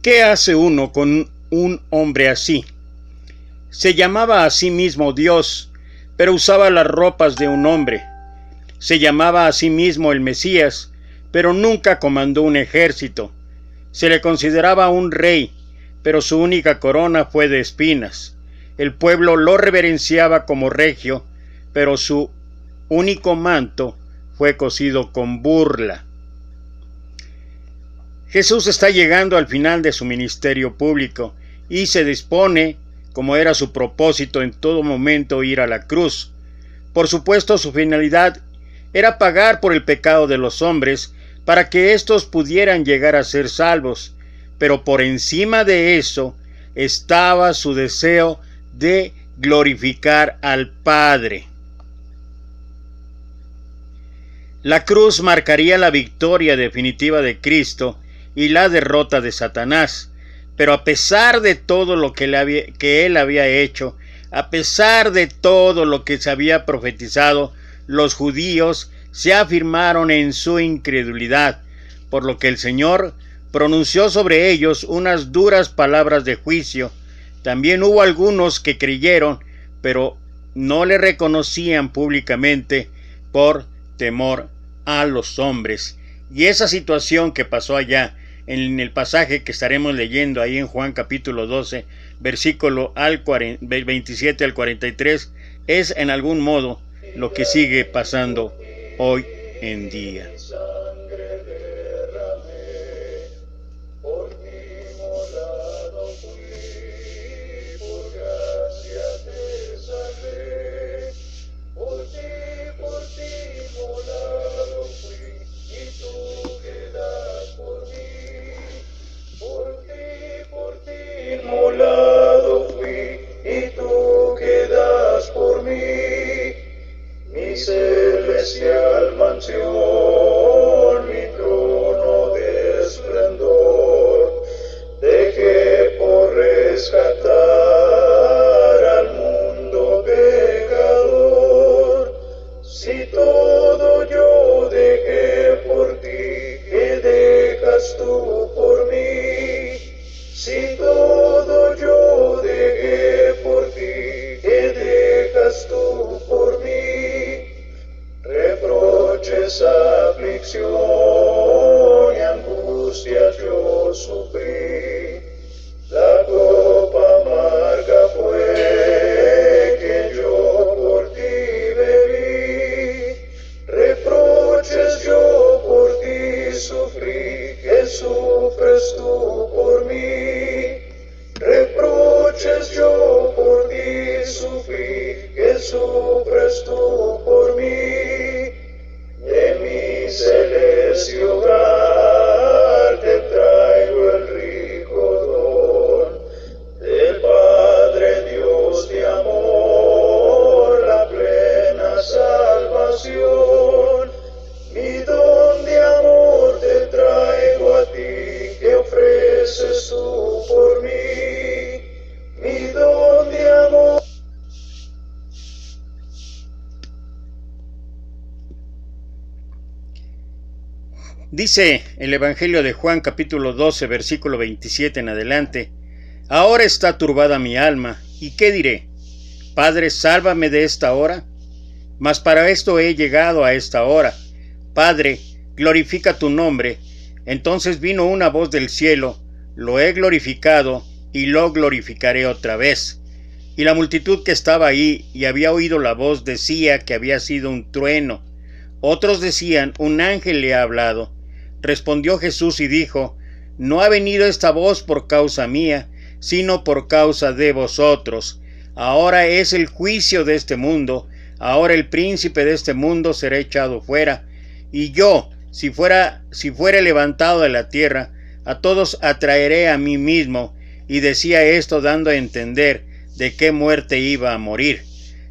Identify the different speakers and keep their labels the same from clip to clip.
Speaker 1: ¿Qué hace uno con un hombre así? Se llamaba a sí mismo Dios, pero usaba las ropas de un hombre. Se llamaba a sí mismo el Mesías, pero nunca comandó un ejército. Se le consideraba un rey, pero su única corona fue de espinas. El pueblo lo reverenciaba como regio, pero su único manto fue cosido con burla. Jesús está llegando al final de su ministerio público y se dispone, como era su propósito en todo momento, ir a la cruz. Por supuesto, su finalidad era pagar por el pecado de los hombres para que éstos pudieran llegar a ser salvos, pero por encima de eso estaba su deseo de glorificar al Padre. La cruz marcaría la victoria definitiva de Cristo y la derrota de Satanás, pero a pesar de todo lo que él había hecho, a pesar de todo lo que se había profetizado, los judíos se afirmaron en su incredulidad, por lo que el Señor pronunció sobre ellos unas duras palabras de juicio. También hubo algunos que creyeron, pero no le reconocían públicamente por temor a los hombres. Y esa situación que pasó allá, en el pasaje que estaremos leyendo ahí en Juan capítulo 12, versículo 27 al 43, es en algún modo lo que sigue pasando hoy en día.
Speaker 2: Celestial mansión, mi trono de esplendor, dejé por rescatar al mundo pecador. Si todo yo dejé por ti, ¿qué dejas tú por mí? Si todo yo dejé por ti, ¿qué dejas tú por mí? Reproches, aflicción y angustias yo sufrí. La copa amarga fue que yo por ti bebí. Reproches yo por ti sufrí, que sufres tú por mí. Reproches yo por ti sufrí, que sufres tú por mí. De mi celestial hogar te traigo el rico don del Padre Dios de amor, la plena salvación. Mi don de amor te traigo a ti, que ofreces tú por mí. Mi don de amor.
Speaker 1: Dice el Evangelio de Juan capítulo 12 versículo 27 en adelante: Ahora está turbada mi alma, ¿y qué diré? Padre, sálvame de esta hora. Mas para esto he llegado a esta hora. Padre, glorifica tu nombre. Entonces vino una voz del cielo: Lo he glorificado y lo glorificaré otra vez. Y la multitud que estaba ahí y había oído la voz decía que había sido un trueno. Otros decían: un ángel le ha hablado. Respondió Jesús y dijo: No ha venido esta voz por causa mía, sino por causa de vosotros. Ahora es el juicio de este mundo. Ahora el príncipe de este mundo será echado fuera. Y yo, si fuere levantado de la tierra, a todos atraeré a mí mismo. Y decía esto dando a entender de qué muerte iba a morir.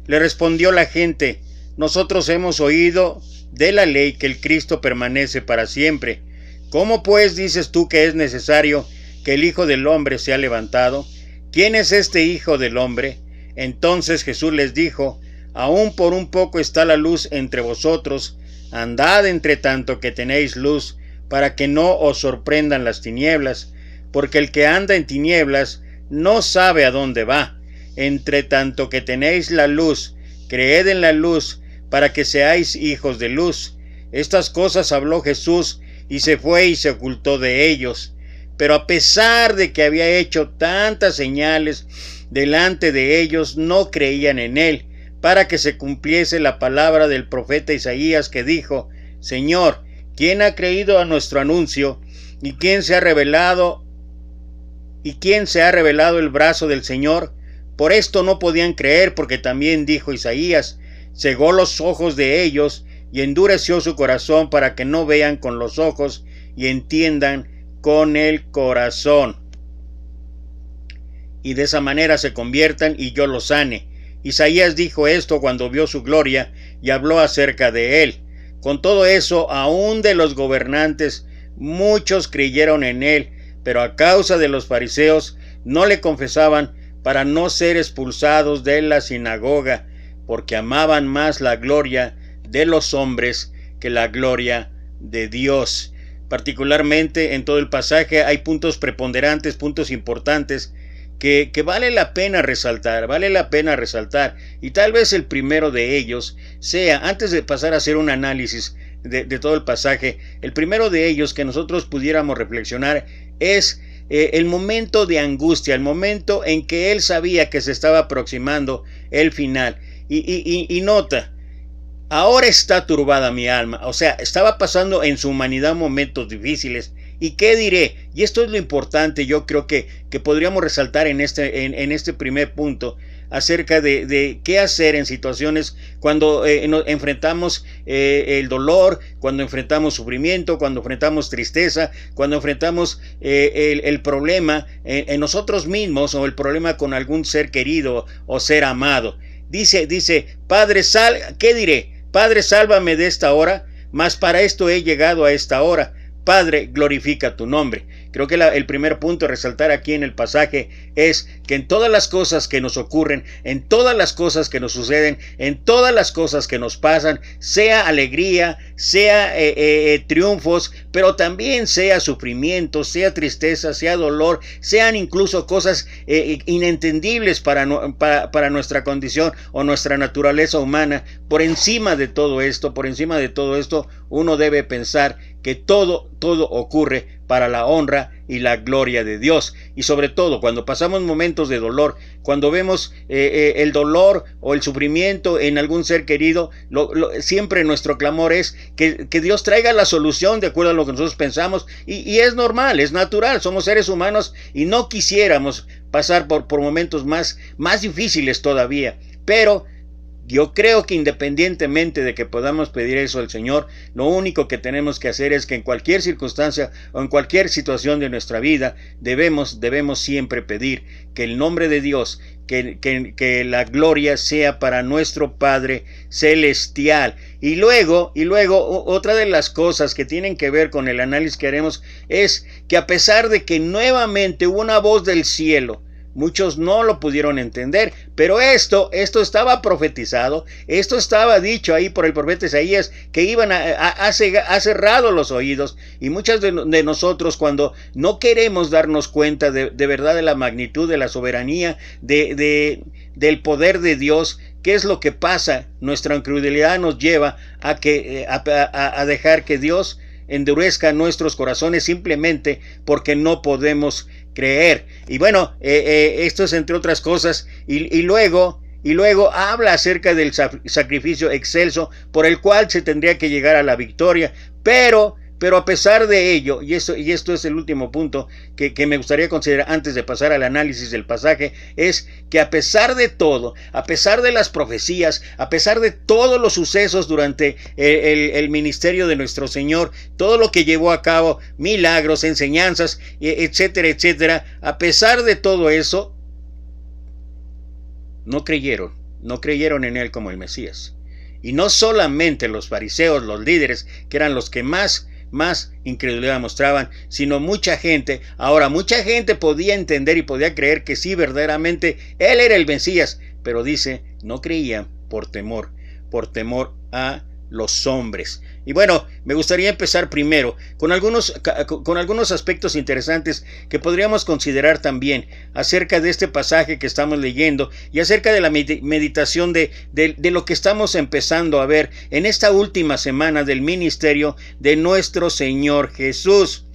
Speaker 1: Le respondió la gente: Nosotros hemos oído de la ley que el Cristo permanece para siempre. ¿Cómo pues dices tú que es necesario que el Hijo del Hombre sea levantado? ¿Quién es este Hijo del Hombre? Entonces Jesús les dijo: Aún por un poco está la luz entre vosotros. Andad entre tanto que tenéis luz, para que no os sorprendan las tinieblas, porque el que anda en tinieblas no sabe a dónde va. Entre tanto que tenéis la luz, creed en la luz, para que seáis hijos de luz. Estas cosas habló Jesús, y se fue y se ocultó de ellos. Pero a pesar de que había hecho tantas señales delante de ellos, no creían en él, para que se cumpliese la palabra del profeta Isaías, que dijo: Señor, ¿quién ha creído a nuestro anuncio? ¿Y quién se ha revelado el brazo del Señor? Por esto no podían creer, porque también dijo Isaías: cegó los ojos de ellos y endureció su corazón, para que no vean con los ojos y entiendan con el corazón, y de esa manera se conviertan y yo los sane. Isaías dijo esto cuando vio su gloria y habló acerca de él. Con todo eso, aún de los gobernantes, muchos creyeron en él, pero a causa de los fariseos no le confesaban, para no ser expulsados de la sinagoga, porque amaban más la gloria de los hombres que la gloria de Dios. Particularmente en todo el pasaje hay puntos preponderantes, puntos importantes que vale la pena resaltar, y tal vez el primero de ellos sea, antes de pasar a hacer un análisis de todo el pasaje, el primero de ellos que nosotros pudiéramos reflexionar es el momento de angustia, el momento en que él sabía que se estaba aproximando el final. Y nota, ahora está turbada mi alma. O sea, estaba pasando en su humanidad momentos difíciles. ¿Y qué diré? Y esto es lo importante, yo creo que podríamos resaltar en este primer punto, acerca de qué hacer en situaciones cuando enfrentamos el dolor, cuando enfrentamos sufrimiento, cuando enfrentamos tristeza, cuando enfrentamos el problema en nosotros mismos, o el problema con algún ser querido o ser amado. Dice, Padre, ¿qué diré? Padre, sálvame de esta hora, mas para esto he llegado a esta hora. Padre, glorifica tu nombre. Creo que el primer punto a resaltar aquí en el pasaje es que en todas las cosas que nos ocurren, en todas las cosas que nos suceden, en todas las cosas que nos pasan, sea alegría, sea triunfos, pero también sea sufrimiento, sea tristeza, sea dolor, sean incluso cosas inentendibles para nuestra condición o nuestra naturaleza humana. Por encima de todo esto, uno debe pensar que todo ocurre para la honra y la gloria de Dios. Y sobre todo cuando pasamos momentos de dolor, cuando vemos el dolor o el sufrimiento en algún ser querido, siempre nuestro clamor es que Dios traiga la solución de acuerdo a lo que nosotros pensamos, y es normal, es natural, somos seres humanos y no quisiéramos pasar por momentos más difíciles todavía, pero yo creo que independientemente de que podamos pedir eso al Señor, lo único que tenemos que hacer es que en cualquier circunstancia o en cualquier situación de nuestra vida debemos siempre pedir que el nombre de Dios, que la gloria sea para nuestro Padre Celestial. Y luego otra de las cosas que tienen que ver con el análisis que haremos es que a pesar de que nuevamente hubo una voz del cielo, muchos no lo pudieron entender, pero esto estaba profetizado, esto estaba dicho ahí por el profeta Isaías, que ha cerrado los oídos, y muchas de nosotros, cuando no queremos darnos cuenta de verdad de la magnitud, de la soberanía, del poder de Dios, ¿qué es lo que pasa? Nuestra incredulidad nos lleva a dejar que Dios endurezca nuestros corazones simplemente porque no podemos creer. Y bueno, esto es entre otras cosas, y luego habla acerca del sacrificio excelso por el cual se tendría que llegar a la victoria, pero a pesar de ello, y esto es el último punto que me gustaría considerar antes de pasar al análisis del pasaje, es que a pesar de todo, a pesar de las profecías, a pesar de todos los sucesos durante el ministerio de nuestro Señor, todo lo que llevó a cabo, milagros, enseñanzas, etcétera, etcétera, a pesar de todo eso, no creyeron en él como el Mesías. Y no solamente los fariseos, los líderes, que eran los que más incredulidad mostraban, sino mucha gente. Ahora, mucha gente podía entender y podía creer que sí, verdaderamente él era el Mesías, pero dice, no creían por temor a los hombres. Y bueno, me gustaría empezar primero con algunos aspectos interesantes que podríamos considerar también acerca de este pasaje que estamos leyendo y acerca de la meditación de lo que estamos empezando a ver en esta última semana del ministerio de nuestro Señor Jesús.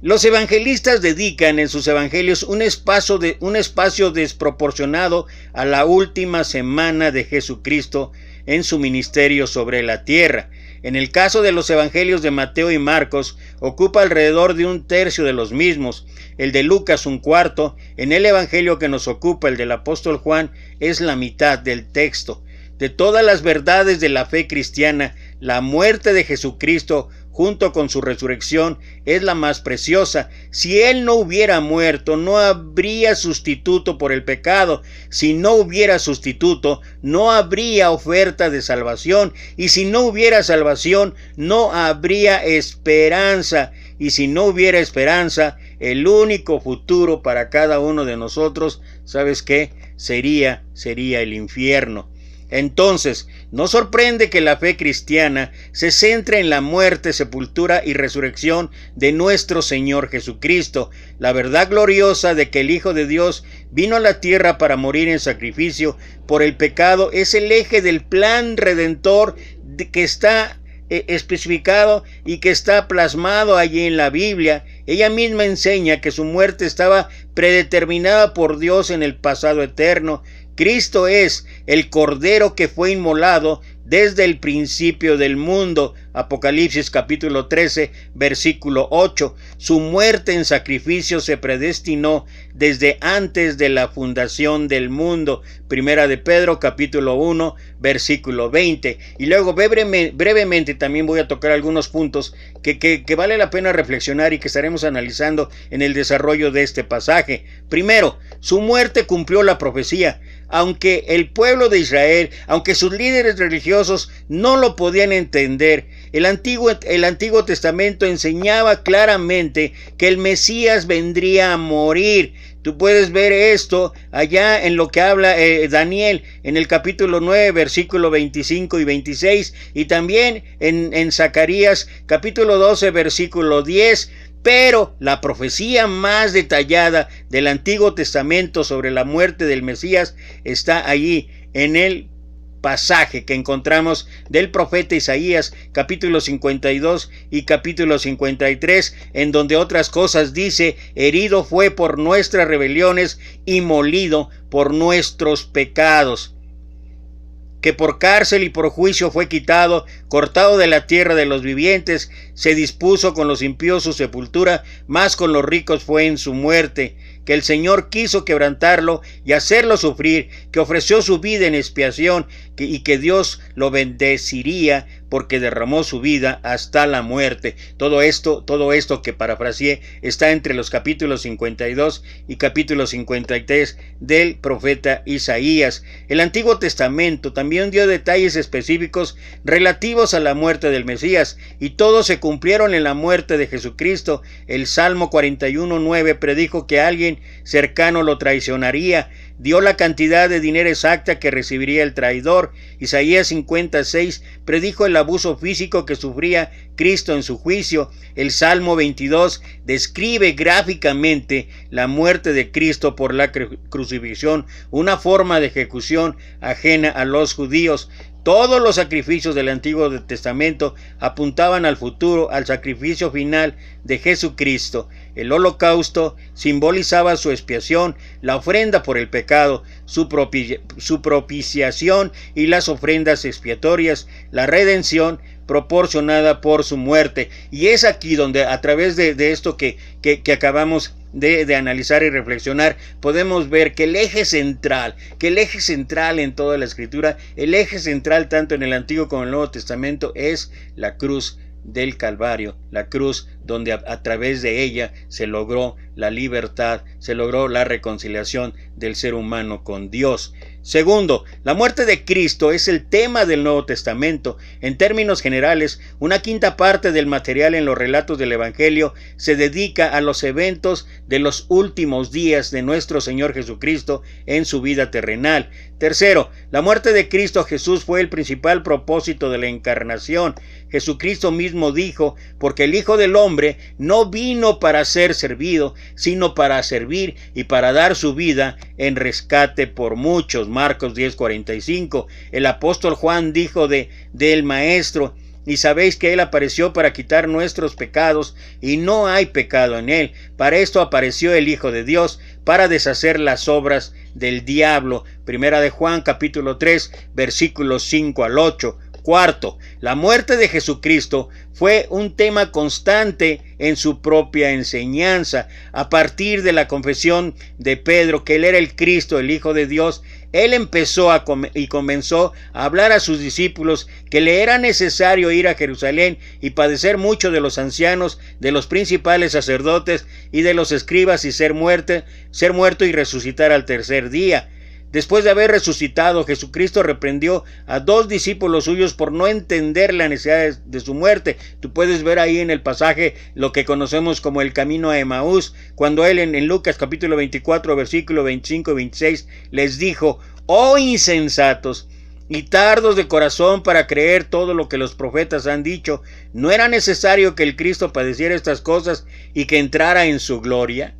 Speaker 1: Los evangelistas dedican en sus evangelios un espacio desproporcionado a la última semana de Jesucristo en su ministerio sobre la tierra. En el caso de los evangelios de Mateo y Marcos, ocupa alrededor de 1/3 de los mismos, el de Lucas 1/4, en el evangelio que nos ocupa, el del apóstol Juan, es la mitad del texto. De todas las verdades de la fe cristiana, la muerte de Jesucristo junto con su resurrección es la más preciosa. Si Él no hubiera muerto, no habría sustituto por el pecado. Si no hubiera sustituto, no habría oferta de salvación. Y si no hubiera salvación, no habría esperanza. Y si no hubiera esperanza, el único futuro para cada uno de nosotros, ¿sabes qué? Sería el infierno. Entonces, no sorprende que la fe cristiana se centre en la muerte, sepultura y resurrección de nuestro Señor Jesucristo. La verdad gloriosa de que el Hijo de Dios vino a la tierra para morir en sacrificio por el pecado es el eje del plan redentor que está especificado y que está plasmado allí en la Biblia. Ella misma enseña que su muerte estaba predeterminada por Dios en el pasado eterno. Cristo es el Cordero que fue inmolado desde el principio del mundo. Apocalipsis capítulo 13, versículo 8. Su muerte en sacrificio se predestinó desde antes de la fundación del mundo. Primera de Pedro capítulo 1, versículo 20. Y luego brevemente también voy a tocar algunos puntos que vale la pena reflexionar y que estaremos analizando en el desarrollo de este pasaje. Primero, su muerte cumplió la profecía. Aunque el pueblo de Israel, aunque sus líderes religiosos no lo podían entender, el Antiguo Testamento enseñaba claramente que el Mesías vendría a morir. Tú puedes ver esto allá en lo que habla Daniel en el capítulo 9, versículo 25 y 26, y también en Zacarías capítulo 12, versículo 10. Pero la profecía más detallada del Antiguo Testamento sobre la muerte del Mesías está allí en el pasaje que encontramos del profeta Isaías capítulo 52 y capítulo 53, en donde otras cosas dice: herido fue por nuestras rebeliones y molido por nuestros pecados, que por cárcel y por juicio fue quitado, cortado de la tierra de los vivientes, se dispuso con los impíos su sepultura, mas con los ricos fue en su muerte, que el Señor quiso quebrantarlo y hacerlo sufrir, que ofreció su vida en expiación, y que Dios lo bendeciría porque derramó su vida hasta la muerte. Todo esto que parafraseé está entre los capítulos 52 y capítulo 53 del profeta Isaías. El Antiguo Testamento también dio detalles específicos relativos a la muerte del Mesías, y todos se cumplieron en la muerte de Jesucristo. El Salmo 41:9 predijo que alguien cercano lo traicionaría. Dio la cantidad de dinero exacta que recibiría el traidor. Isaías 56 predijo el abuso físico que sufría Cristo en su juicio. El Salmo 22 describe gráficamente la muerte de Cristo por la crucifixión, una forma de ejecución ajena a los judíos. Todos los sacrificios del Antiguo Testamento apuntaban al futuro, al sacrificio final de Jesucristo. El holocausto simbolizaba su expiación, la ofrenda por el pecado, su propiciación y las ofrendas expiatorias, la redención proporcionada por su muerte. Y es aquí donde, a través de esto que acabamos de analizar y reflexionar, podemos ver que el eje central en toda la Escritura, el eje central tanto en el Antiguo como en el Nuevo Testamento, es la cruz del Calvario, la cruz donde a través de ella se logró la libertad, se logró la reconciliación del ser humano con Dios. Segundo, la muerte de Cristo es el tema del Nuevo Testamento. En términos generales, una quinta parte del material en los relatos del Evangelio se dedica a los eventos de los últimos días de nuestro Señor Jesucristo en su vida terrenal. Tercero, la muerte de Cristo Jesús fue el principal propósito de la encarnación. Jesucristo mismo dijo, porque el Hijo del Hombre no vino para ser servido, sino para servir y para dar su vida en rescate por muchos. Marcos 10:45. El apóstol Juan dijo del Maestro, y sabéis que Él apareció para quitar nuestros pecados, y no hay pecado en Él. Para esto apareció el Hijo de Dios, para deshacer las obras del diablo. Primera de Juan, capítulo 3, versículos 5 al 8. Cuarto, la muerte de Jesucristo fue un tema constante en su propia enseñanza. A partir de la confesión de Pedro que Él era el Cristo, el Hijo de Dios, Él empezó y comenzó a hablar a sus discípulos que le era necesario ir a Jerusalén y padecer mucho de los ancianos, de los principales sacerdotes y de los escribas y ser muerto y resucitar al tercer día. Después de haber resucitado, Jesucristo reprendió a 2 discípulos suyos por no entender la necesidad de su muerte. Tú puedes ver ahí en el pasaje lo que conocemos como el camino a Emaús, cuando Él en Lucas capítulo 24, versículo 25 y 26 les dijo: «Oh insensatos y tardos de corazón para creer todo lo que los profetas han dicho, ¿no era necesario que el Cristo padeciera estas cosas y que entrara en su gloria?».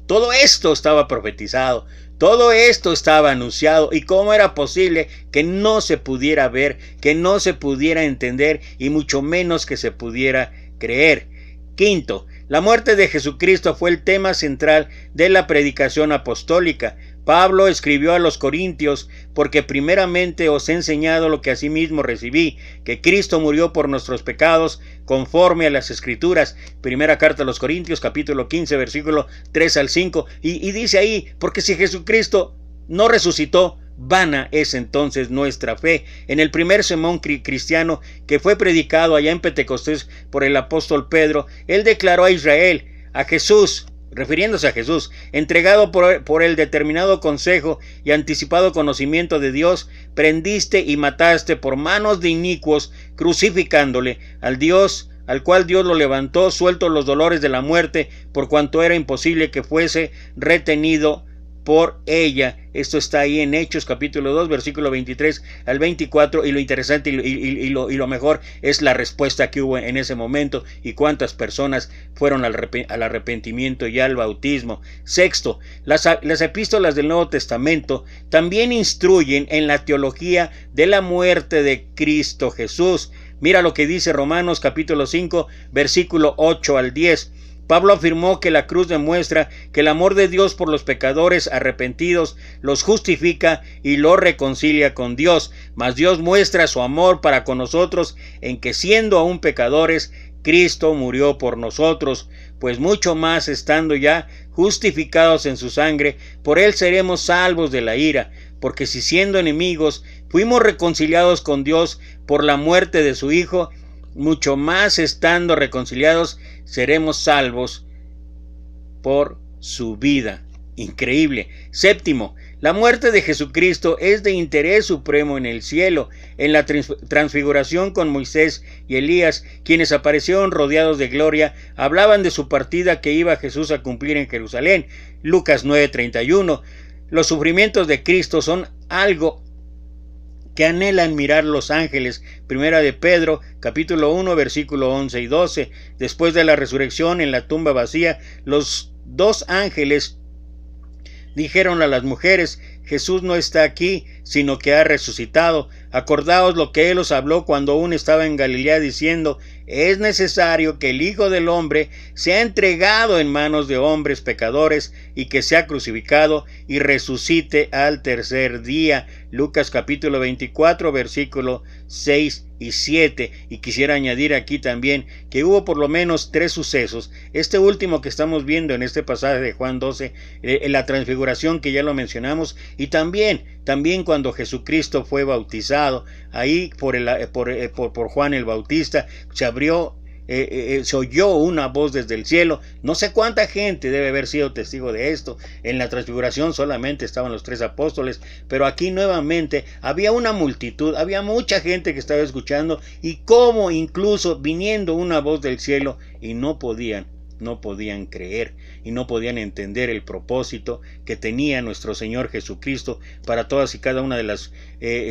Speaker 1: Todo esto estaba profetizado. Todo esto estaba anunciado, y cómo era posible que no se pudiera ver, que no se pudiera entender y mucho menos que se pudiera creer. Quinto, la muerte de Jesucristo fue el tema central de la predicación apostólica. Pablo escribió a los Corintios: «Porque primeramente os he enseñado lo que asimismo recibí, que Cristo murió por nuestros pecados conforme a las Escrituras». Primera carta a los Corintios, capítulo 15, versículo 3 al 5. Y dice ahí: «Porque si Jesucristo no resucitó, vana es entonces nuestra fe». En el primer sermón cristiano que fue predicado allá en Pentecostés por el apóstol Pedro, él declaró a Israel, a Jesús, refiriéndose a Jesús, entregado por el determinado consejo y anticipado conocimiento de Dios, prendiste y mataste por manos de inicuos, crucificándole al cual Dios lo levantó, sueltos los dolores de la muerte, por cuanto era imposible que fuese retenido por ella. Esto está ahí en Hechos capítulo 2, versículo 23 al 24, y lo interesante y lo mejor es la respuesta que hubo en ese momento y cuántas personas fueron al arrepentimiento y al bautismo. Sexto, las epístolas del Nuevo Testamento también instruyen en la teología de la muerte de Cristo Jesús. Mira lo que dice Romanos capítulo 5, versículo 8 al 10. Pablo afirmó que la cruz demuestra que el amor de Dios por los pecadores arrepentidos los justifica y los reconcilia con Dios, mas Dios muestra su amor para con nosotros en que, siendo aún pecadores, Cristo murió por nosotros, pues mucho más estando ya justificados en su sangre, por él seremos salvos de la ira, porque si siendo enemigos fuimos reconciliados con Dios por la muerte de su Hijo, mucho más estando reconciliados seremos salvos por su vida. Increíble. Séptimo, la muerte de Jesucristo es de interés supremo en el cielo. En la transfiguración con Moisés y Elías, quienes aparecieron rodeados de gloria, hablaban de su partida que iba Jesús a cumplir en Jerusalén. Lucas 9:31. Los sufrimientos de Cristo son algo que anhelan mirar los ángeles. Primera de Pedro, capítulo 1, versículo 11 y 12. Después de la resurrección en la tumba vacía, los 2 ángeles dijeron a las mujeres: Jesús no está aquí, sino que ha resucitado. Acordaos lo que Él os habló cuando aún estaba en Galilea, diciendo: es necesario que el Hijo del Hombre sea entregado en manos de hombres pecadores y que sea crucificado y resucite al tercer día. Lucas capítulo 24, versículo 6 y 7. Y quisiera añadir aquí también que hubo por lo menos 3 sucesos. Este último que estamos viendo en este pasaje de Juan 12, la transfiguración, que ya lo mencionamos, y también cuando Jesucristo fue bautizado ahí por Juan el Bautista, se abrió se oyó una voz desde el cielo. No sé cuánta gente debe haber sido testigo de esto. En la transfiguración solamente estaban los 3 apóstoles, pero aquí nuevamente había una multitud, había mucha gente que estaba escuchando, y como incluso viniendo una voz del cielo, y no podían creer y no podían entender el propósito que tenía nuestro Señor Jesucristo para todas y cada una de las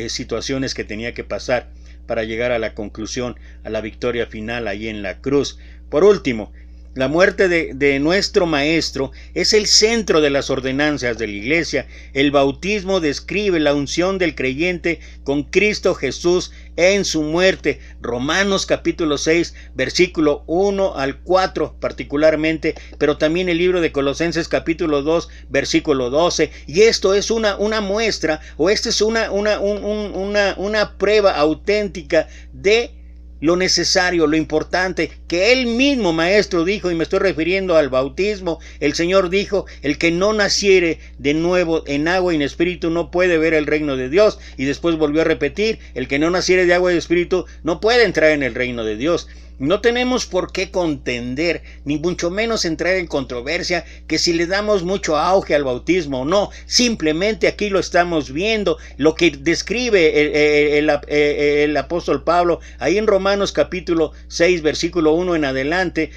Speaker 1: situaciones que tenía que pasar para llegar a la conclusión, a la victoria final ahí en la cruz. Por último, la muerte de nuestro Maestro es el centro de las ordenanzas de la Iglesia. El bautismo describe la unción del creyente con Cristo Jesús en su muerte. Romanos capítulo 6, versículo 1 al 4 particularmente, pero también el libro de Colosenses capítulo 2, versículo 12. Y esto es una muestra, o esta es una prueba auténtica de lo necesario, lo importante, que el mismo Maestro dijo, y me estoy refiriendo al bautismo. El Señor dijo: el que no naciere de nuevo en agua y en espíritu no puede ver el reino de Dios. Y después volvió a repetir: el que no naciere de agua y de espíritu no puede entrar en el reino de Dios. No tenemos por qué contender, ni mucho menos entrar en controversia, que si le damos mucho auge al bautismo o no. Simplemente aquí lo estamos viendo, lo que describe el apóstol Pablo, ahí en Romanos capítulo 6, versículo 1 en adelante,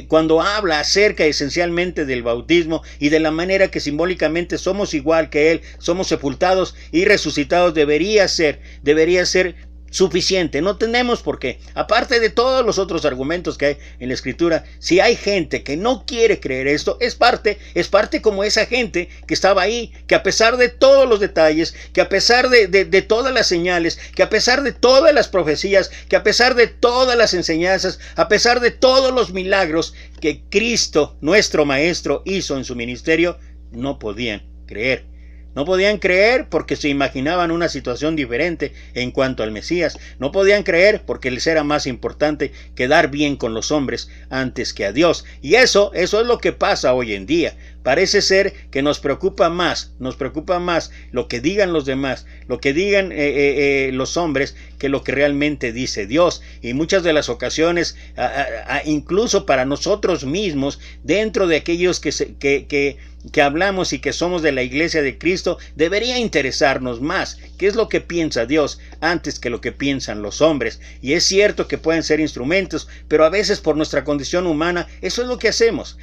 Speaker 1: cuando habla acerca esencialmente del bautismo y de la manera que simbólicamente somos igual que Él, somos sepultados y resucitados. Debería ser suficiente. No tenemos por qué, aparte de todos los otros argumentos que hay en la Escritura. Si hay gente que no quiere creer esto, es parte como esa gente que estaba ahí, que a pesar de todos los detalles, que a pesar de todas las señales, que a pesar de todas las profecías, que a pesar de todas las enseñanzas, a pesar de todos los milagros que Cristo, nuestro Maestro, hizo en su ministerio, no podían creer. No podían creer porque se imaginaban una situación diferente en cuanto al Mesías. No podían creer porque les era más importante quedar bien con los hombres antes que a Dios. Y eso es lo que pasa hoy en día. Parece ser que nos preocupa más lo que digan los demás, lo que digan los hombres, que lo que realmente dice Dios. Y muchas de las ocasiones, incluso para nosotros mismos, dentro de aquellos que hablamos y que somos de la Iglesia de Cristo, debería interesarnos más qué es lo que piensa Dios antes que lo que piensan los hombres. Y es cierto que pueden ser instrumentos, pero a veces por nuestra condición humana, eso es lo que hacemos.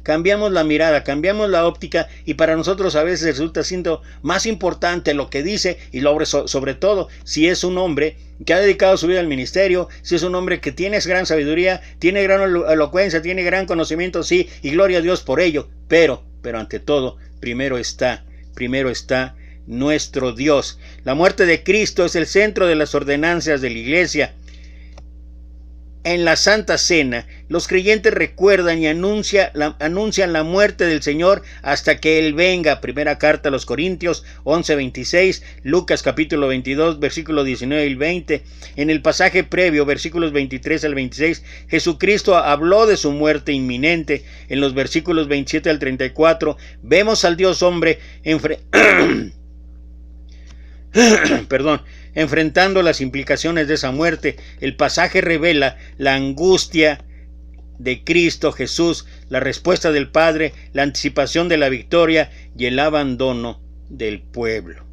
Speaker 1: Cambiamos la mirada, cambiamos la óptica, y para nosotros a veces resulta siendo más importante lo que dice, y sobre todo si es un hombre que ha dedicado su vida al ministerio, si es un hombre que tiene gran sabiduría, tiene gran elocuencia, tiene gran conocimiento, sí, y gloria a Dios por ello, pero ante todo, primero está nuestro Dios. La muerte de Cristo es el centro de las ordenanzas de la Iglesia. En la Santa Cena, los creyentes recuerdan y anuncian la muerte del Señor hasta que Él venga. Primera carta a los Corintios 11:26, Lucas capítulo 22, versículos 19 y 20. En el pasaje previo, versículos 23 al 26, Jesucristo habló de su muerte inminente. En los versículos 27 al 34, vemos al Dios hombre enfrentando las implicaciones de esa muerte. El pasaje revela la angustia de Cristo Jesús, la respuesta del Padre, la anticipación de la victoria y el abandono del pueblo.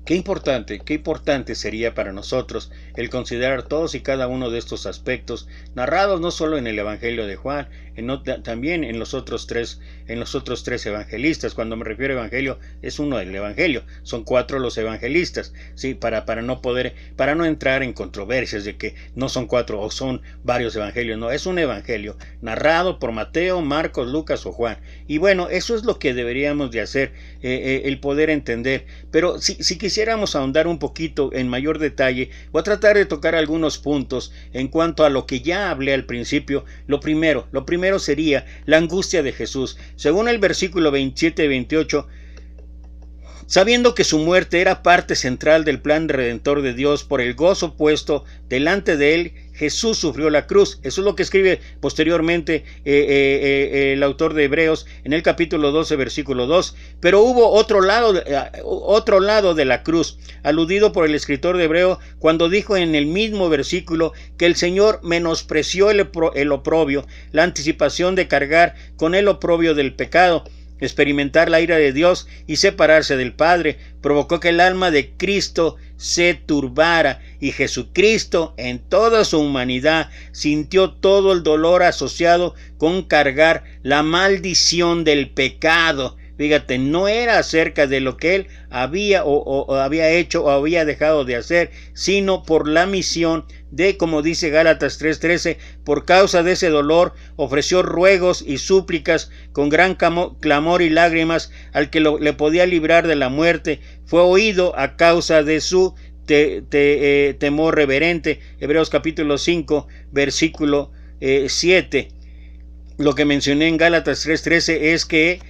Speaker 1: Qué importante sería para nosotros el considerar todos y cada uno de estos aspectos narrados no solo en el Evangelio de Juan, también en los otros tres evangelistas. Cuando me refiero a evangelio, es uno del evangelio, son 4 los evangelistas, sí, para no entrar en controversias de que no son 4 o son varios evangelios. No, es un evangelio narrado por Mateo, Marcos, Lucas o Juan. Y bueno, eso es lo que deberíamos de hacer, el poder entender. Pero si quisiéramos ahondar un poquito en mayor detalle, voy a tratar de tocar algunos puntos en cuanto a lo que ya hablé al principio. Lo primero sería la angustia de Jesús. Según el versículo 27 y 28, Sabiendo que su muerte era parte central del plan redentor de Dios, por el gozo puesto delante de él, Jesús sufrió la cruz. Eso es lo que escribe posteriormente el autor de Hebreos en el capítulo 12, versículo 2. Pero hubo otro lado de la cruz, aludido por el escritor de Hebreo cuando dijo en el mismo versículo que el Señor menospreció el oprobio, la anticipación de cargar con el oprobio del pecado, experimentar la ira de Dios y separarse del Padre, provocó que el alma de Cristo se turbara, y Jesucristo en toda su humanidad sintió todo el dolor asociado con cargar la maldición del pecado. Fíjate, no era acerca de lo que él había había hecho o había dejado de hacer, sino por la misión de, como dice Gálatas 3:13, por causa de ese dolor ofreció ruegos y súplicas con gran clamor y lágrimas al que le podía librar de la muerte. Fue oído a causa de su temor reverente. Hebreos capítulo 5, versículo 7. Lo que mencioné en Gálatas 3:13 es que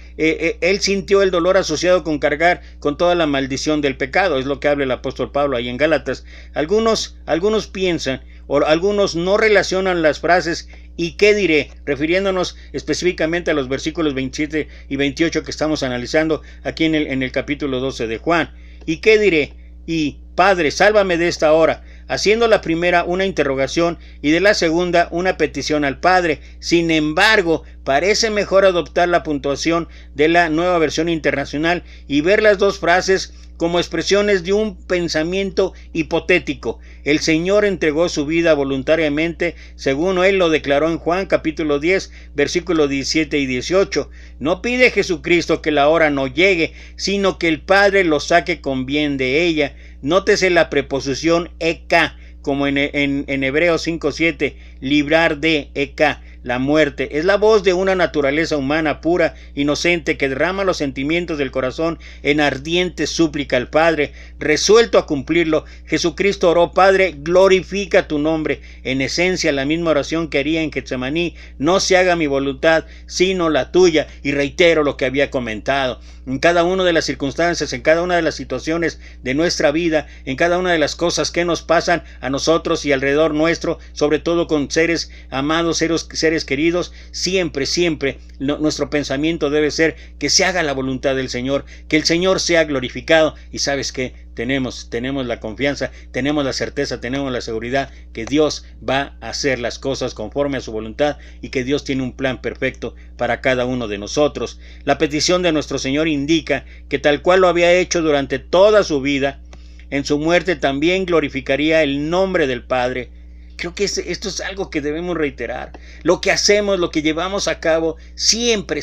Speaker 1: él sintió el dolor asociado con cargar con toda la maldición del pecado. Es lo que habla el apóstol Pablo ahí en Gálatas. Algunos piensan o algunos no relacionan las frases ¿y qué diré?, refiriéndonos específicamente a los versículos 27 y 28 que estamos analizando aquí en el capítulo 12 de Juan. ¿Y qué diré? Y Padre, sálvame de esta hora, haciendo la primera una interrogación y de la segunda una petición al Padre. Sin embargo, parece mejor adoptar la puntuación de la Nueva Versión Internacional y ver las dos frases como expresiones de un pensamiento hipotético. El Señor entregó su vida voluntariamente, según él lo declaró en Juan capítulo 10, versículos 17 y 18. No pide Jesucristo que la hora no llegue, sino que el Padre lo saque con bien de ella. Nótese la preposición eka, como en Hebreos 5:7, librar de eka, la muerte. Es la voz de una naturaleza humana pura, inocente, que derrama los sentimientos del corazón en ardiente súplica al Padre, resuelto a cumplirlo. Jesucristo oró: Padre, glorifica tu nombre. En esencia, la misma oración que haría en Getsemaní: no se haga mi voluntad, sino la tuya. Y reitero lo que había comentado. En cada una de las circunstancias, en cada una de las situaciones de nuestra vida, en cada una de las cosas que nos pasan a nosotros y alrededor nuestro, sobre todo con seres amados, seres queridos, siempre nuestro pensamiento debe ser que se haga la voluntad del Señor, que el Señor sea glorificado. Y ¿sabes qué? Tenemos la confianza, tenemos la certeza, tenemos la seguridad que Dios va a hacer las cosas conforme a su voluntad y que Dios tiene un plan perfecto para cada uno de nosotros. La petición de nuestro Señor indica que, tal cual lo había hecho durante toda su vida, en su muerte también glorificaría el nombre del Padre. Creo que esto es algo que debemos reiterar. Lo que hacemos, lo que llevamos a cabo, siempre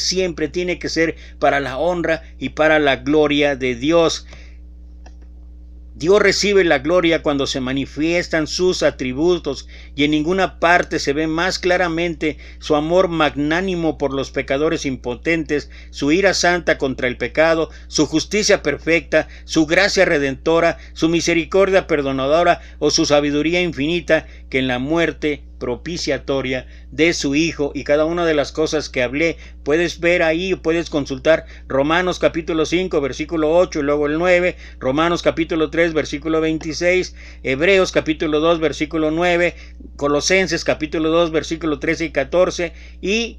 Speaker 1: tiene que ser para la honra y para la gloria de Dios. Dios recibe la gloria cuando se manifiestan sus atributos, y en ninguna parte se ve más claramente su amor magnánimo por los pecadores impotentes, su ira santa contra el pecado, su justicia perfecta, su gracia redentora, su misericordia perdonadora o su sabiduría infinita, que en la muerte propiciatoria de su Hijo. Y cada una de las cosas que hablé puedes ver ahí, puedes consultar Romanos capítulo 5 versículo 8 y luego el 9, Romanos capítulo 3 versículo 26, Hebreos capítulo 2 versículo 9, Colosenses capítulo 2 versículo 13 y 14 y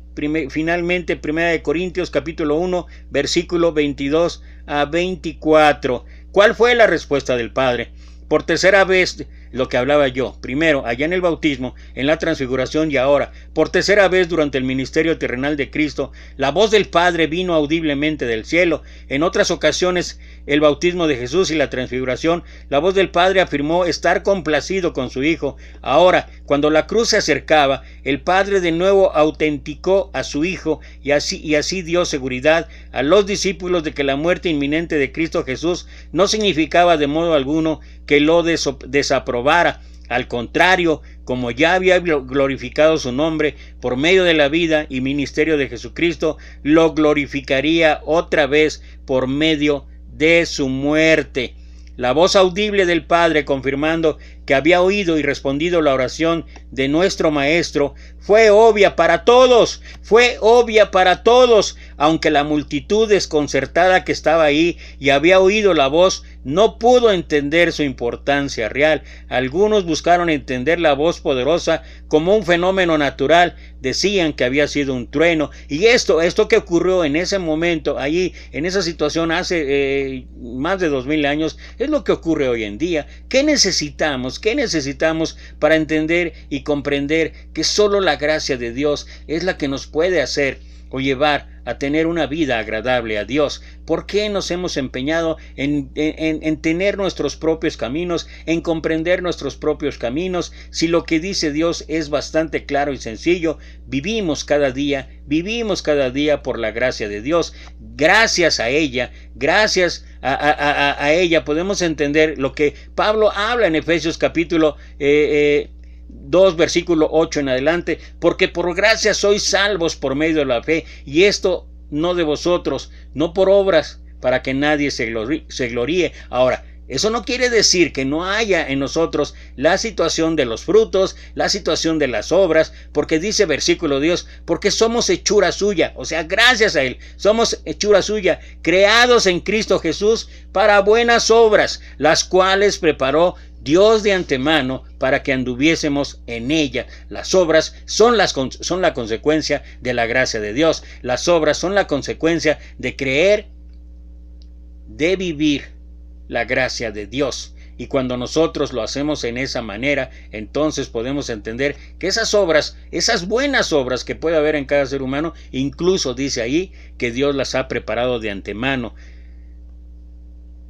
Speaker 1: finalmente Primera de Corintios capítulo 1 versículo 22 a 24. ¿Cuál fue la respuesta del Padre? Por tercera vez, lo que hablaba yo, primero allá en el bautismo, en la transfiguración y ahora, por tercera vez durante el ministerio terrenal de Cristo, la voz del Padre vino audiblemente del cielo. En otras ocasiones, el bautismo de Jesús y la transfiguración, la voz del Padre afirmó estar complacido con su Hijo. Ahora, cuando la cruz se acercaba, el Padre de nuevo autenticó a su Hijo y así dio seguridad a los discípulos de que la muerte inminente de Cristo Jesús no significaba de modo alguno que lo desaprobara. Al contrario, como ya había glorificado su nombre por medio de la vida y ministerio de Jesucristo, lo glorificaría otra vez por medio de su muerte. La voz audible del Padre confirmando que había oído y respondido la oración de nuestro Maestro fue obvia para todos, aunque la multitud desconcertada que estaba ahí y había oído la voz no pudo entender su importancia real. Algunos buscaron entender la voz poderosa como un fenómeno natural, decían que había sido un trueno, y esto que ocurrió en ese momento, allí, en esa situación hace más de 2000 años, es lo que ocurre hoy en día. ¿Qué necesitamos para entender y comprender que solo la gracia de Dios es la que nos puede hacer o llevar a tener una vida agradable a Dios? ¿Por qué nos hemos empeñado en tener nuestros propios caminos, en comprender nuestros propios caminos, si lo que dice Dios es bastante claro y sencillo? Vivimos cada día por la gracia de Dios. Gracias a ella, a ella podemos entender lo que Pablo habla en Efesios capítulo 2, versículo 8 en adelante, porque por gracia sois salvos por medio de la fe, y esto no de vosotros, no por obras, para que nadie se gloríe. Ahora, eso no quiere decir que no haya en nosotros la situación de los frutos, la situación de las obras, porque dice versículo Dios, porque somos hechura suya, o sea, gracias a Él, somos hechura suya, creados en Cristo Jesús para buenas obras, las cuales preparó Dios de antemano para que anduviésemos en ella. Las obras son la consecuencia de la gracia de Dios. Las obras son la consecuencia de creer, de vivir la gracia de Dios. Y cuando nosotros lo hacemos en esa manera, entonces podemos entender que esas obras, esas buenas obras que puede haber en cada ser humano, incluso dice ahí que Dios las ha preparado de antemano.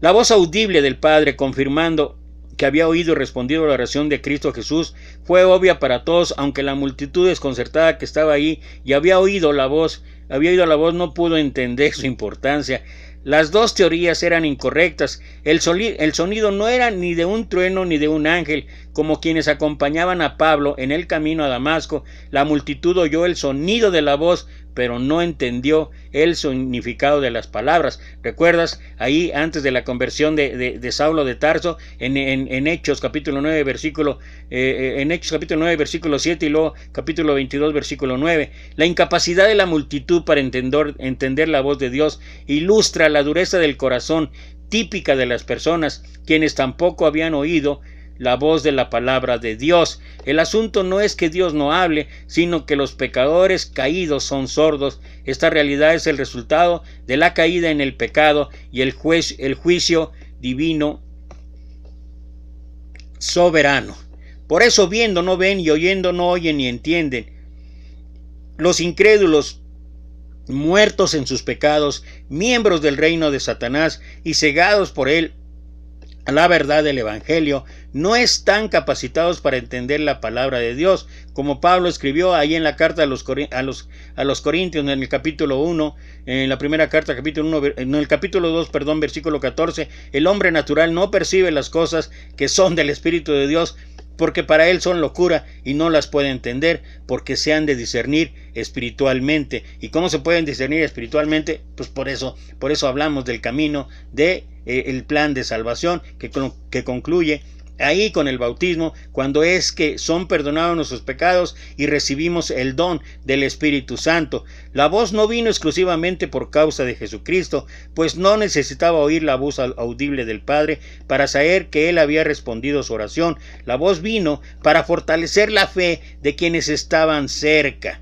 Speaker 1: La voz audible del Padre confirmando que había oído y respondido a la oración de Cristo Jesús fue obvia para todos, aunque la multitud desconcertada que estaba ahí y había oído la voz, no pudo entender su importancia. Las dos teorías eran incorrectas. El sonido no era ni de un trueno ni de un ángel, como quienes acompañaban a Pablo en el camino a Damasco. La multitud oyó el sonido de la voz, pero no entendió el significado de las palabras. ¿Recuerdas? Ahí, antes de la conversión de Saulo de Tarso, en Hechos capítulo 9, versículo 7 y luego capítulo 22, versículo 9. La incapacidad de la multitud para entender la voz de Dios ilustra la dureza del corazón típica de las personas, quienes tampoco habían oído la voz de la palabra de Dios. El asunto no es que Dios no hable, sino que los pecadores caídos son sordos. Esta realidad es el resultado de la caída en el pecado y el juicio divino soberano. Por eso, viendo no ven y oyendo no oyen ni entienden. Los incrédulos, muertos en sus pecados, miembros del reino de Satanás y cegados por él a la verdad del Evangelio, no están capacitados para entender la palabra de Dios, como Pablo escribió ahí en la carta a los Corintios, en el capítulo 1, en la primera carta, capítulo 1, en el capítulo 2, versículo 14, el hombre natural no percibe las cosas que son del Espíritu de Dios, porque para él son locura y no las puede entender, porque se han de discernir espiritualmente. ¿Y cómo se pueden discernir espiritualmente? Pues por eso hablamos del camino de el plan de salvación que concluye ahí con el bautismo, cuando es que son perdonados nuestros pecados y recibimos el don del Espíritu Santo. La voz no vino exclusivamente por causa de Jesucristo, pues no necesitaba oír la voz audible del Padre para saber que Él había respondido su oración. La voz vino para fortalecer la fe de quienes estaban cerca.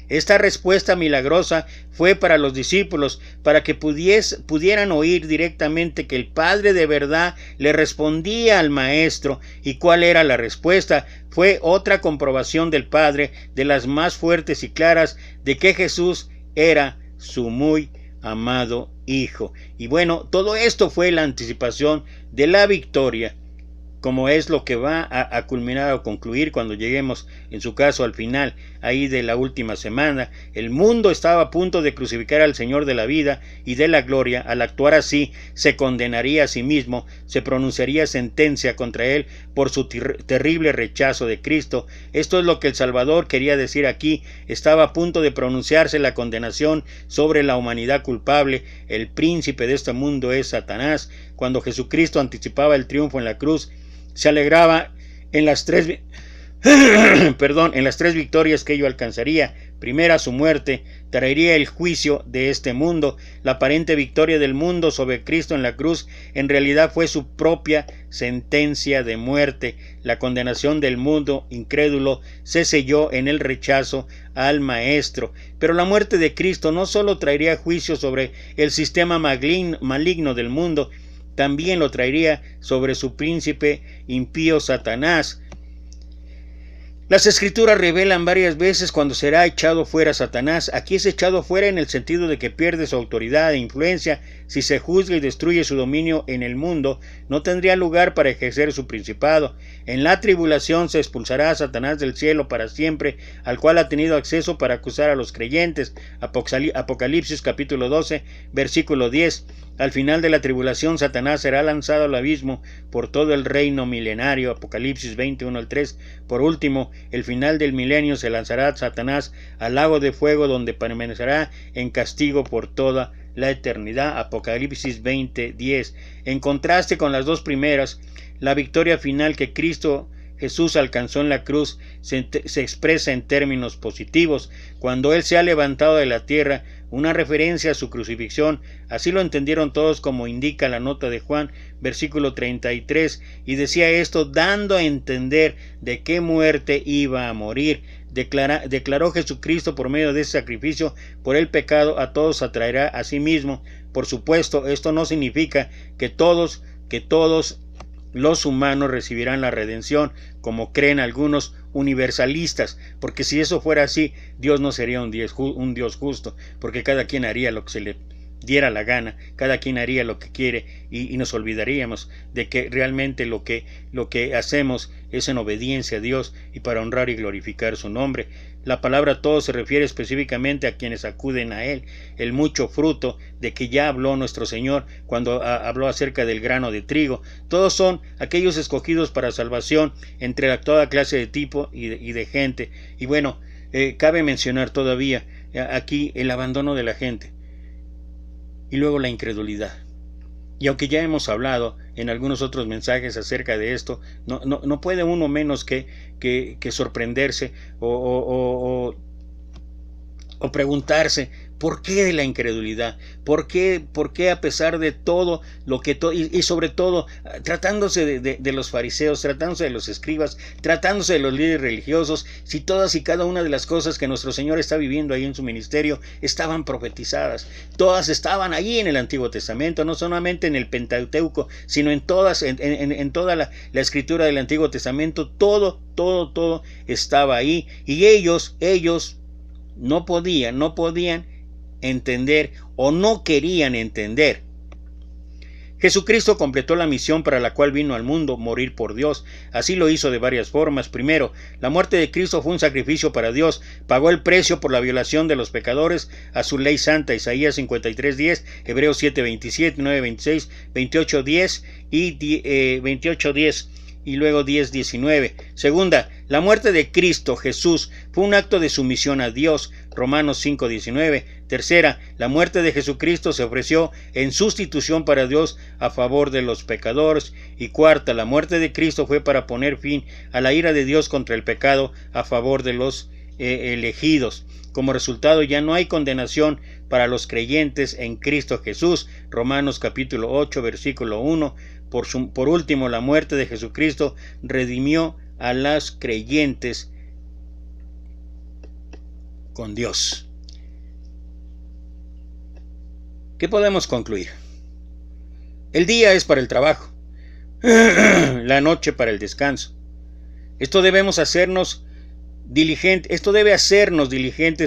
Speaker 1: Esta respuesta milagrosa fue para los discípulos, para que pudieran oír directamente que el Padre de verdad le respondía al Maestro. ¿Y cuál era la respuesta? Fue otra comprobación del Padre, de las más fuertes y claras, de que Jesús era su muy amado Hijo. Y bueno, todo esto fue la anticipación de la victoria, como es lo que va a culminar o concluir cuando lleguemos, en su caso, al final ahí de la última semana. El mundo estaba a punto de crucificar al Señor de la vida y de la gloria. Al actuar así, se condenaría a sí mismo, se pronunciaría sentencia contra él por su terrible rechazo de Cristo. Esto es lo que el Salvador quería decir aquí. Estaba a punto de pronunciarse la condenación sobre la humanidad culpable. El príncipe de este mundo es Satanás. cuando Jesucristo anticipaba el triunfo en la cruz, se alegraba en las tres en las tres victorias que ello alcanzaría. Primera, su muerte traería el juicio de este mundo. La aparente victoria del mundo sobre Cristo en la cruz en realidad fue su propia sentencia de muerte. La condenación del mundo incrédulo se selló en el rechazo al Maestro. Pero la muerte de Cristo no solo traería juicio sobre el sistema maligno del mundo, también lo traería sobre su príncipe impío Satanás. Las Escrituras revelan varias veces cuando será echado fuera Satanás. Aquí es echado fuera en el sentido de que pierde su autoridad e influencia. Si se juzga y destruye su dominio en el mundo, no tendría lugar para ejercer su principado. En la tribulación se expulsará a Satanás del cielo para siempre, al cual ha tenido acceso para acusar a los creyentes. Apocalipsis capítulo 12, versículo 10. Al final de la tribulación, Satanás será lanzado al abismo por todo el reino milenario. Apocalipsis 21 al 3. Por último, el final del milenio se lanzará Satanás al lago de fuego, donde permanecerá en castigo por toda la eternidad. Apocalipsis 20:10. En contraste con las dos primeras, la victoria final que Cristo Jesús alcanzó en la cruz se expresa en términos positivos. Cuando Él se ha levantado de la tierra, una referencia a su crucifixión, así lo entendieron todos, como indica la nota de Juan, versículo 33, y decía esto dando a entender de qué muerte iba a morir. Declaró Jesucristo por medio de ese sacrificio por el pecado a todos atraerá a sí mismo. Por supuesto, esto no significa que todos los humanos recibirán la redención, como creen algunos universalistas, porque si eso fuera así, Dios no sería un Dios justo, porque cada quien haría lo que se le diera la gana, cada quien haría lo que quiere, y nos olvidaríamos de que realmente lo que hacemos es en obediencia a Dios y para honrar y glorificar su nombre. La palabra todos se refiere específicamente a quienes acuden a Él, el mucho fruto de que ya habló nuestro Señor cuando habló acerca del grano de trigo. Todos son aquellos escogidos para salvación entre toda clase de tipo y de gente. Y bueno, cabe mencionar todavía aquí el abandono de la gente y luego la incredulidad. Y aunque ya hemos hablado en algunos otros mensajes acerca de esto, no puede uno menos que sorprenderse o preguntarse ¿por qué de la incredulidad? ¿Por qué a pesar de todo lo que y sobre todo tratándose de los fariseos, tratándose de los escribas, tratándose de los líderes religiosos, si todas y cada una de las cosas que nuestro Señor está viviendo ahí en su ministerio estaban profetizadas, todas estaban ahí en el Antiguo Testamento, no solamente en el Pentateuco, sino en toda la escritura del Antiguo Testamento, todo estaba ahí, y ellos no podían entender o no querían entender. Jesucristo completó la misión para la cual vino al mundo, morir por Dios. Así lo hizo de varias formas. Primero, la muerte de Cristo fue un sacrificio para Dios. Pagó el precio por la violación de los pecadores a su ley santa. Isaías 53:10, Hebreos 7:27, 9:26, 28:10 y 28:10. Y luego 10:19. Segunda, la muerte de Cristo Jesús fue un acto de sumisión a Dios. Romanos 5:19. Tercera, la muerte de Jesucristo se ofreció en sustitución para Dios a favor de los pecadores. Y cuarta, la muerte de Cristo fue para poner fin a la ira de Dios contra el pecado a favor de los elegidos. Como resultado, ya no hay condenación para los creyentes en Cristo Jesús. Romanos capítulo 8, versículo 1. Por último, la muerte de Jesucristo redimió a los creyentes con Dios. ¿Qué podemos concluir? El día es para el trabajo, la noche para el descanso. Esto debe hacernos diligentes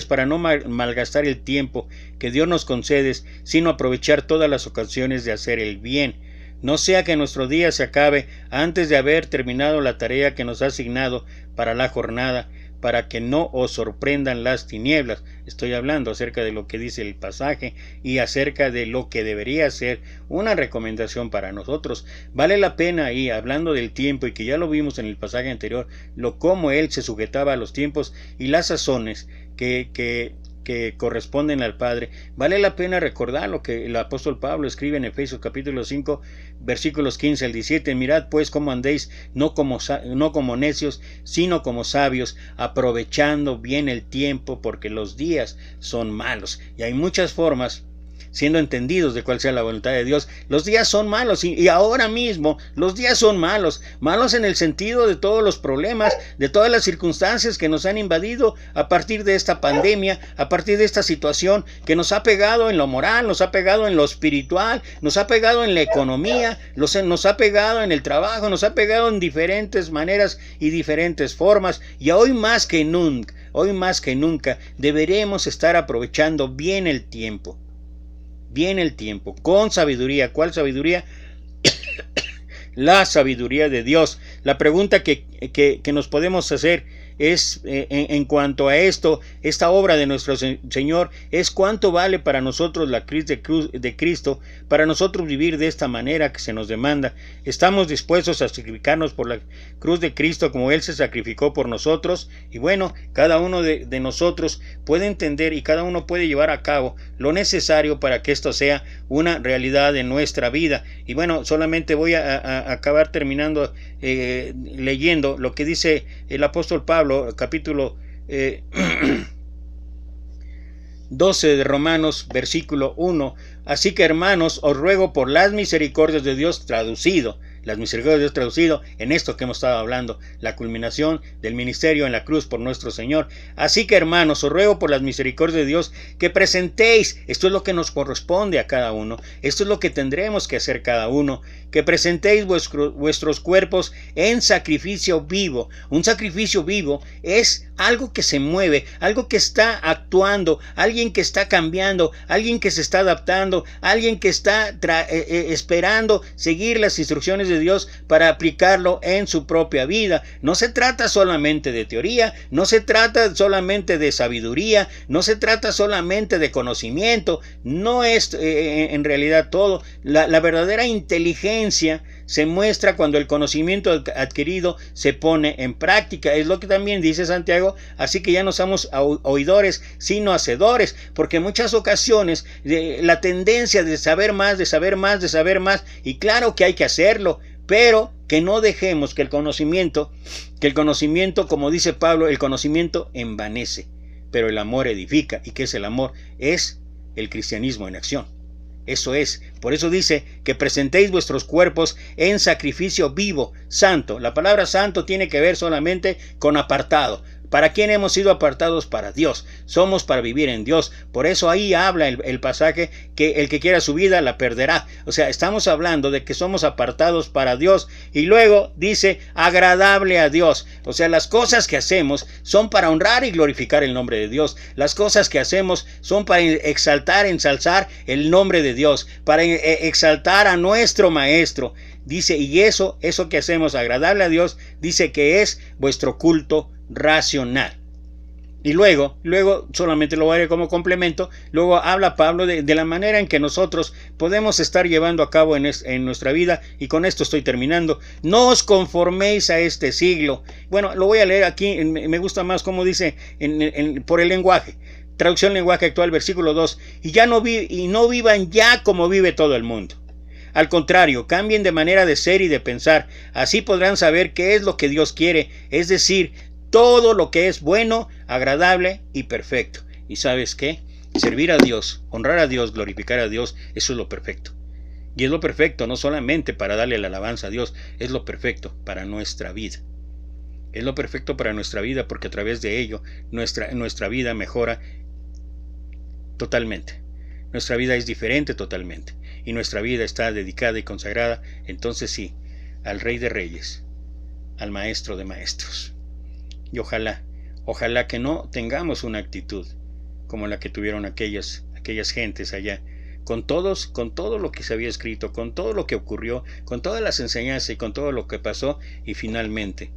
Speaker 1: para no malgastar el tiempo que Dios nos concede, sino aprovechar todas las ocasiones de hacer el bien. No sea que nuestro día se acabe antes de haber terminado la tarea que nos ha asignado para la jornada, para que no os sorprendan las tinieblas. Estoy hablando acerca de lo que dice el pasaje y acerca de lo que debería ser una recomendación para nosotros. Vale la pena, y hablando del tiempo, y que ya lo vimos en el pasaje anterior, cómo él se sujetaba a los tiempos y las sazones que que corresponden al Padre. Vale la pena recordar lo que el apóstol Pablo escribe en Efesios capítulo 5, versículos 15 al 17. Mirad pues cómo andéis, no como necios, sino como sabios, aprovechando bien el tiempo, porque los días son malos. Y hay muchas formas, siendo entendidos de cuál sea la voluntad de Dios. Los días son malos y ahora mismo los días son malos en el sentido de todos los problemas, de todas las circunstancias que nos han invadido a partir de esta pandemia, a partir de esta situación que nos ha pegado en lo moral, nos ha pegado en lo espiritual, nos ha pegado en la economía, nos ha pegado en el trabajo, nos ha pegado en diferentes maneras y diferentes formas, y hoy más que nunca deberemos estar aprovechando bien el tiempo, con sabiduría. ¿Cuál sabiduría? La sabiduría de Dios. La pregunta que nos podemos hacer es, en cuanto a esta obra de nuestro Señor, es cuánto vale para nosotros la cruz de Cristo, para nosotros vivir de esta manera que se nos demanda. ¿Estamos dispuestos a sacrificarnos por la cruz de Cristo como Él se sacrificó por nosotros? Y bueno, cada uno de nosotros puede entender y cada uno puede llevar a cabo lo necesario para que esto sea una realidad en nuestra vida. Y bueno, solamente voy a acabar terminando leyendo lo que dice el apóstol Pablo, capítulo 12 de Romanos, versículo 1. Así que, hermanos, os ruego por las misericordias de Dios, traducido en esto que hemos estado hablando, la culminación del ministerio en la cruz por nuestro Señor. Así que, hermanos, os ruego por las misericordias de Dios que presentéis, esto es lo que nos corresponde a cada uno, esto es lo que tendremos que hacer cada uno, que presentéis vuestros cuerpos en sacrificio vivo. Un sacrificio vivo es algo que se mueve, algo que está actuando, alguien que está cambiando, alguien que se está adaptando, alguien que está esperando seguir las instrucciones de Dios para aplicarlo en su propia vida. No se trata solamente de teoría, no se trata solamente de sabiduría, no se trata solamente de conocimiento, no es en realidad todo. La verdadera inteligencia se muestra cuando el conocimiento adquirido se pone en práctica. Es lo que también dice Santiago. Así que ya no somos oidores, sino hacedores, porque en muchas ocasiones la tendencia de saber más, y claro que hay que hacerlo, pero que no dejemos que el conocimiento, como dice Pablo, el conocimiento envanece, pero el amor edifica. ¿Y qué es el amor? Es el cristianismo en acción. Eso es, por eso dice que presentéis vuestros cuerpos en sacrificio vivo, santo. La palabra santo tiene que ver solamente con apartado. ¿Para quién hemos sido apartados? Para Dios. Somos para vivir en Dios. Por eso ahí habla el pasaje que el que quiera su vida la perderá. O sea, estamos hablando de que somos apartados para Dios. Y luego dice agradable a Dios. O sea, las cosas que hacemos son para honrar y glorificar el nombre de Dios. Las cosas que hacemos son para ensalzar el nombre de Dios, para exaltar a nuestro Maestro. Dice, y eso que hacemos agradable a Dios, dice que es vuestro culto racional. Y luego solamente lo voy a ver como complemento. Luego habla Pablo de la manera en que nosotros podemos estar llevando a cabo en nuestra vida, y con esto estoy terminando. No os conforméis a este siglo. Bueno, lo voy a leer aquí, me gusta más como dice por el lenguaje. Traducción lenguaje actual, versículo 2. Y no vivan ya como vive todo el mundo. Al contrario, cambien de manera de ser y de pensar. Así podrán saber qué es lo que Dios quiere, es decir, todo lo que es bueno, agradable y perfecto. ¿Y sabes qué? Servir a Dios, honrar a Dios, glorificar a Dios, eso es lo perfecto. Y es lo perfecto no solamente para darle la alabanza a Dios, es lo perfecto para nuestra vida. Es lo perfecto para nuestra vida, porque a través de ello nuestra vida mejora totalmente. Nuestra vida es diferente totalmente. Y nuestra vida está dedicada y consagrada, entonces sí, al Rey de Reyes, al Maestro de Maestros. Y ojalá que no tengamos una actitud como la que tuvieron aquellas gentes allá, con todo lo que se había escrito, con todo lo que ocurrió, con todas las enseñanzas y con todo lo que pasó, y finalmente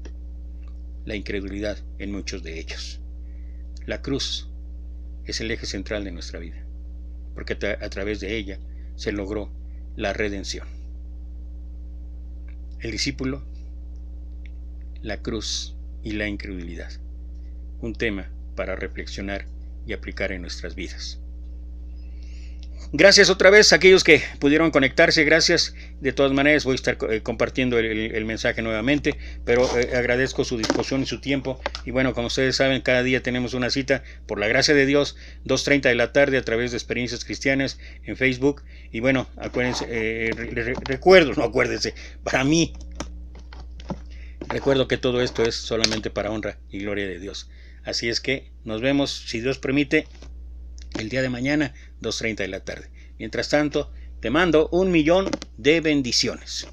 Speaker 1: la incredulidad en muchos de ellos. La cruz es el eje central de nuestra vida, porque a través de ella se logró la redención. El discípulo, la cruz y la incredulidad. Un tema para reflexionar y aplicar en nuestras vidas. Gracias otra vez a aquellos que pudieron conectarse, gracias. De todas maneras voy a estar compartiendo el mensaje nuevamente, pero agradezco su disposición y su tiempo. Y bueno, como ustedes saben, cada día tenemos una cita, por la gracia de Dios, 2:30 de la tarde a través de Experiencias Cristianas en Facebook. Y bueno, acuérdense, acuérdense, para mí, recuerdo que todo esto es solamente para honra y gloria de Dios. Así es que nos vemos, si Dios permite, el día de mañana, 2:30 de la tarde. Mientras tanto, te mando 1,000,000 de bendiciones.